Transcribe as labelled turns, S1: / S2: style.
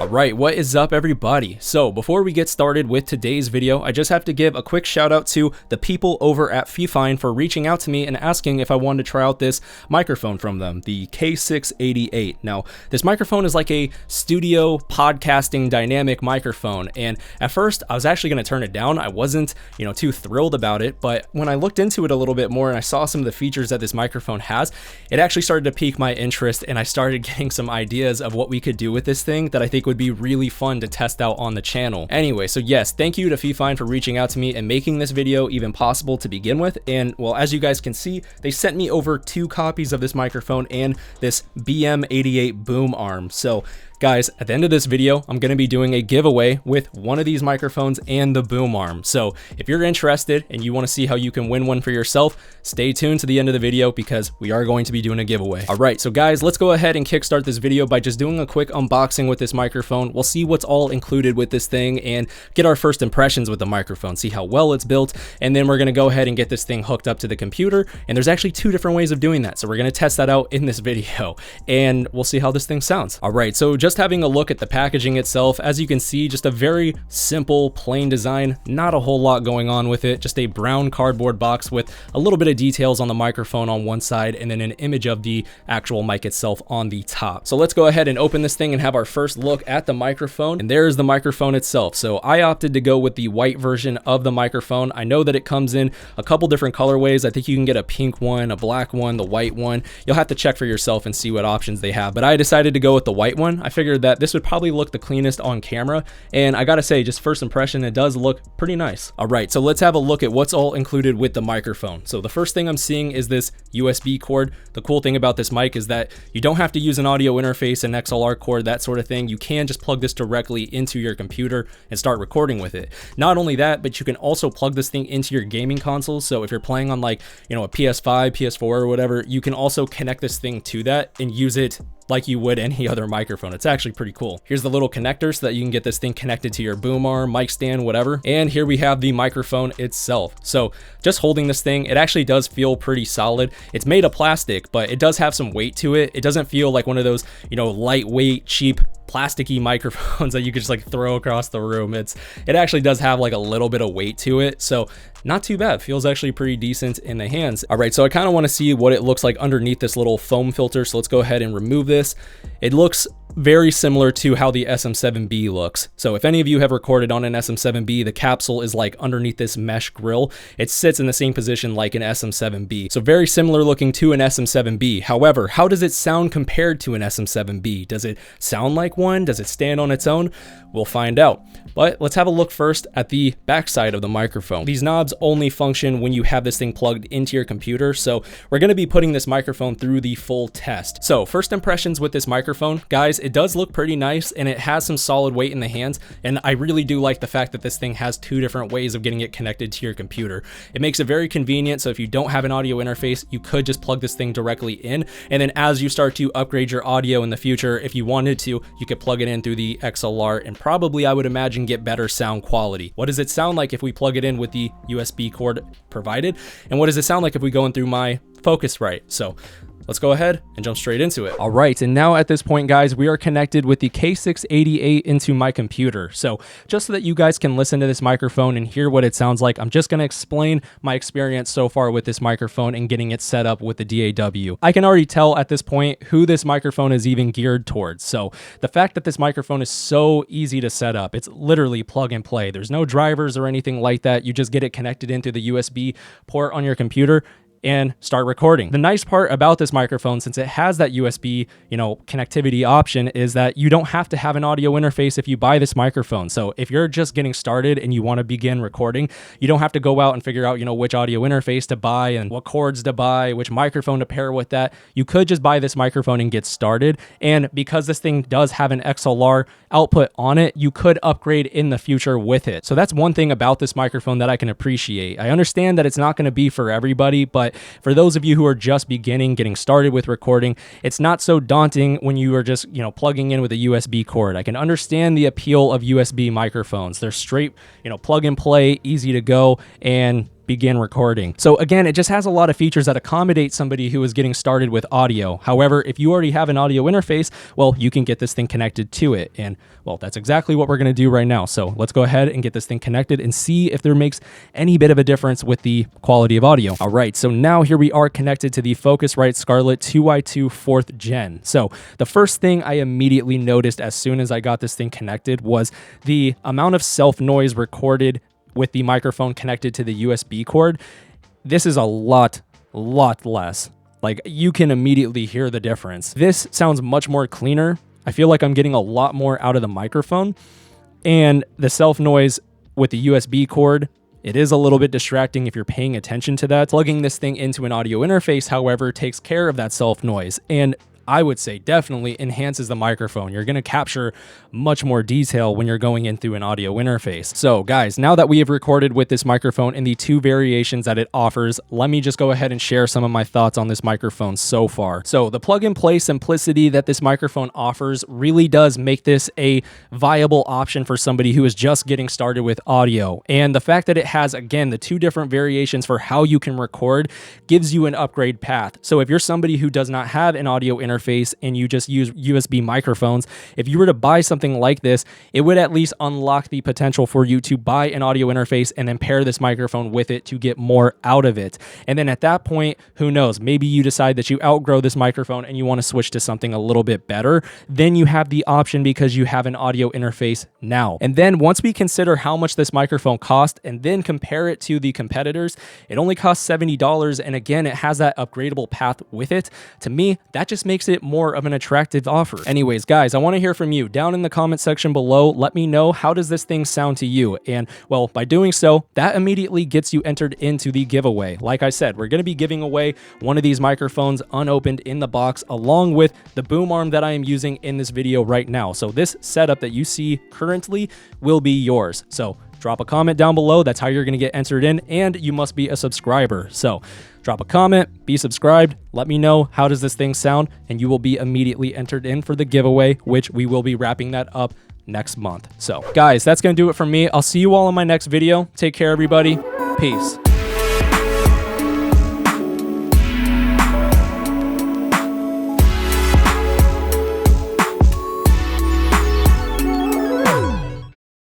S1: Alright, what is up everybody? So before we get started with today's video, I just have to give a quick shout out to the people over at Fifine for reaching out to me and asking if I wanted to try out this microphone from them, the K688. Now, this microphone is like a studio podcasting dynamic microphone, and at first I was actually going to turn it down. I wasn't, too thrilled about it, but when I looked into it a little bit more and I saw some of the features that this microphone has, it actually started to pique my interest, and I started getting some ideas of what we could do with this thing that I think would be really fun to test out on the channel. Anyway, so yes, thank you to Fifine for reaching out to me and making this video even possible to begin with. And well, as you guys can see, they sent me over 2 copies of this microphone and this BM88 boom arm. So guys, at the end of this video, I'm going to be doing a giveaway with one of these microphones and the boom arm. So if you're interested and you want to see how you can win one for yourself, stay tuned to the end of the video because we are going to be doing a giveaway. All right, so guys, let's go ahead and kickstart this video by just doing a quick unboxing with this microphone. We'll see what's all included with this thing and get our first impressions with the microphone, see how well it's built, and then we're going to go ahead and get this thing hooked up to the computer. And there's actually 2 different ways of doing that. So we're going to test that out in this video and we'll see how this thing sounds. All right, so just having a look at the packaging itself, as you can see, just a very simple, plain design, not a whole lot going on with it, just a brown cardboard box with a little bit of details on the microphone on one side and then an image of the actual mic itself on the top. So let's go ahead and open this thing and have our first look at the microphone, and there's the microphone itself. So I opted to go with the white version of the microphone. I know that it comes in a couple different colorways. I think you can get a pink one, a black one, the white one. You'll have to check for yourself and see what options they have, but I decided to go with the white one. I figured that this would probably look the cleanest on camera, and I gotta say, just first impression, it does look pretty nice. All right, so let's have a look at what's all included with the microphone. So the first thing I'm seeing is this USB cord. The cool thing about this mic is that you don't have to use an audio interface, an XLR cord, that sort of thing. You can just plug this directly into your computer and start recording with it. Not only that, but you can also plug this thing into your gaming consoles. So if you're playing on like, a PS5, PS4 or whatever, you can also connect this thing to that and use it like you would any other microphone. It's actually pretty cool. Here's the little connector so that you can get this thing connected to your boom arm, mic stand, whatever. And here we have the microphone itself. So just holding this thing, it actually does feel pretty solid. It's made of plastic, but it does have some weight to it. It doesn't feel like one of those, lightweight, cheap, plasticky microphones that you could just like throw across the room. It actually does have like a little bit of weight to it, so not too bad. Feels actually pretty decent in the hands. All right, so I kind of want to see what it looks like underneath this little foam filter, so let's go ahead and remove this. It looks very similar to how the SM7B looks. So if any of you have recorded on an SM7B, the capsule is like underneath this mesh grill. It sits in the same position like an SM7B. So very similar looking to an SM7B. However, how does it sound compared to an SM7B? Does it sound like one? Does it stand on its own? We'll find out. But let's have a look first at the back side of the microphone. These knobs only function when you have this thing plugged into your computer. So we're going to be putting this microphone through the full test. So first impressions with this microphone, guys, it does look pretty nice and it has some solid weight in the hands. And I really do like the fact that this thing has 2 different ways of getting it connected to your computer. It makes it very convenient. So if you don't have an audio interface, you could just plug this thing directly in. And then as you start to upgrade your audio in the future, if you wanted to, you could plug it in through the XLR and probably, I would imagine, get better sound quality. What does it sound like if we plug it in with the USB cord provided? And what does it sound like if we go in through my Focusrite? So let's go ahead and jump straight into it. All right, and now at this point, guys, we are connected with the K688 into my computer. So just so that you guys can listen to this microphone and hear what it sounds like, I'm just gonna explain my experience so far with this microphone and getting it set up with the DAW. I can already tell at this point who this microphone is even geared towards. So the fact that this microphone is so easy to set up, it's literally plug and play. There's no drivers or anything like that. You just get it connected into the USB port on your computer and start recording. The nice part about this microphone, since it has that USB, connectivity option, is that you don't have to have an audio interface if you buy this microphone. So if you're just getting started and you want to begin recording, you don't have to go out and figure out, which audio interface to buy and what cords to buy, which microphone to pair with that. You could just buy this microphone and get started. And because this thing does have an XLR output on it, you could upgrade in the future with it. So that's one thing about this microphone that I can appreciate. I understand that it's not going to be for everybody, but for those of you who are just getting started with recording, it's not so daunting when you are just, plugging in with a USB cord. I can understand the appeal of USB microphones. They're straight, plug and play, easy to go, and begin recording. So again, it just has a lot of features that accommodate somebody who is getting started with audio. However, if you already have an audio interface, well, you can get this thing connected to it. And well, that's exactly what we're going to do right now. So let's go ahead and get this thing connected and see if there makes any bit of a difference with the quality of audio. All right, so now here we are connected to the Focusrite Scarlett 2i2 4th Gen. So the first thing I immediately noticed as soon as I got this thing connected was the amount of self noise recorded with the microphone connected to the USB cord. This is a lot less. Like, you can immediately hear the difference. This sounds much more cleaner. I feel like I'm getting a lot more out of the microphone, and the self noise with the USB cord, it is a little bit distracting if you're paying attention to that. Plugging this thing into an audio interface, however, takes care of that self noise, and I would say definitely enhances the microphone. You're going to capture much more detail when you're going in through an audio interface. So guys, now that we have recorded with this microphone in the 2 variations that it offers, let me just go ahead and share some of my thoughts on this microphone so far. So the plug and play simplicity that this microphone offers really does make this a viable option for somebody who is just getting started with audio. And the fact that it has, again, the 2 different variations for how you can record gives you an upgrade path. So if you're somebody who does not have an audio interface and you just use USB microphones, if you were to buy something like this, it would at least unlock the potential for you to buy an audio interface and then pair this microphone with it to get more out of it. And then at that point, who knows, maybe you decide that you outgrow this microphone and you want to switch to something a little bit better. Then you have the option because you have an audio interface now. And then once we consider how much this microphone cost and then compare it to the competitors, it only costs $70. And again, it has that upgradable path with it. To me, that just makes it more of an attractive offer. Anyways, guys, I want to hear from you down in the comment section below. Let me know, how does this thing sound to you? And well, by doing so, that immediately gets you entered into the giveaway. Like I said, we're going to be giving away one of these microphones unopened in the box, along with the boom arm that I am using in this video right now. So this setup that you see currently will be yours. So drop a comment down below. That's how you're going to get entered in, and you must be a subscriber. So drop a comment, be subscribed, let me know how does this thing sound, and you will be immediately entered in for the giveaway, which we will be wrapping that up next month. So guys, that's going to do it for me. I'll see you all in my next video. Take care, everybody. Peace.